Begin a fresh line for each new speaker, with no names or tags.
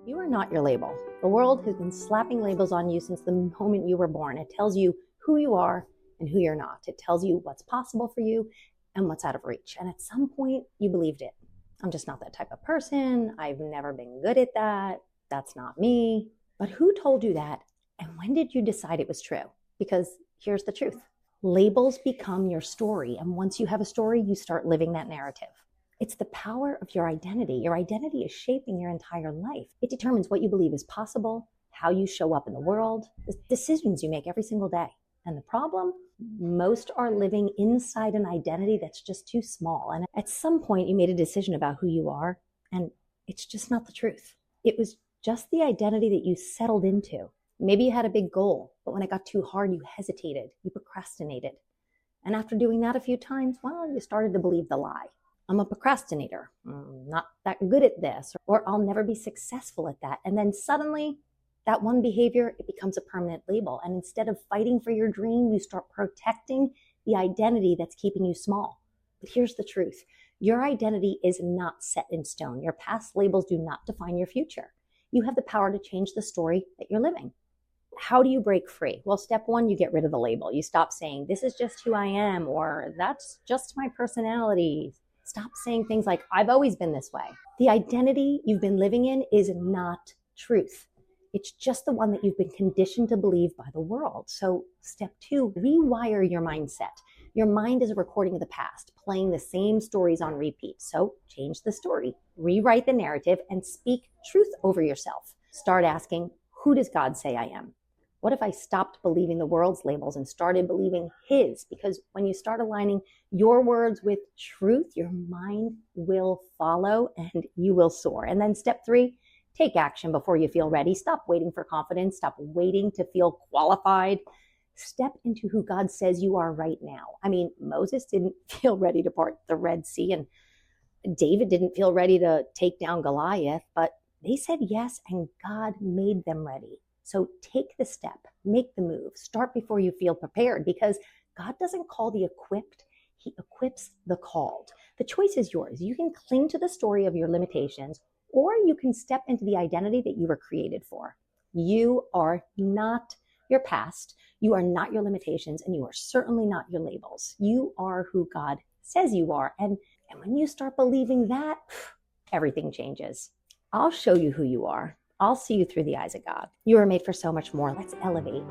You are not your label. The world has been slapping labels on you since the moment you were born. It tells you who you are and who you're not. It tells you what's possible for you and what's out of reach. And at some point, you believed it. I'm just not that type of person. I've never been good at that. That's not me. But who told you that? And when did you decide it was true? Because here's the truth. Labels become your story. And once you have a story, you start living that narrative. It's the power of your identity. Your identity is shaping your entire life. It determines what you believe is possible, how you show up in the world, the decisions you make every single day. And the problem, most are living inside an identity that's just too small. And at some point you made a decision about who you are, and it's just not the truth. It was just the identity that you settled into. Maybe you had a big goal, but when it got too hard, you hesitated, you procrastinated. And after doing that a few times, well, you started to believe the lie. I'm a procrastinator, I'm not that good at this, or I'll never be successful at that. And then suddenly that one behavior, it becomes a permanent label. And instead of fighting for your dream, you start protecting the identity that's keeping you small. But here's the truth. Your identity is not set in stone. Your past labels do not define your future. You have the power to change the story that you're living. How do you break free? Well, step one, you get rid of the label. You stop saying, this is just who I am, or that's just my personality. Stop saying things like, I've always been this way. The identity you've been living in is not truth. It's just the one that you've been conditioned to believe by the world. So step two, rewire your mindset. Your mind is a recording of the past, playing the same stories on repeat. So change the story, rewrite the narrative, and speak truth over yourself. Start asking, who does God say I am? What if I stopped believing the world's labels and started believing his? Because when you start aligning your words with truth, your mind will follow and you will soar. And then step three, take action before you feel ready. Stop waiting for confidence. Stop waiting to feel qualified. Step into who God says you are right now. I mean, Moses didn't feel ready to part the Red Sea, and David didn't feel ready to take down Goliath, but they said yes, and God made them ready. So take the step, make the move, start before you feel prepared, because God doesn't call the equipped, he equips the called. The choice is yours. You can cling to the story of your limitations, or you can step into the identity that you were created for. You are not your past, you are not your limitations, and you are certainly not your labels. You are who God says you are. And when you start believing that, everything changes. I'll show you who you are. I'll see you through the eyes of God. You are made for so much more. Let's elevate.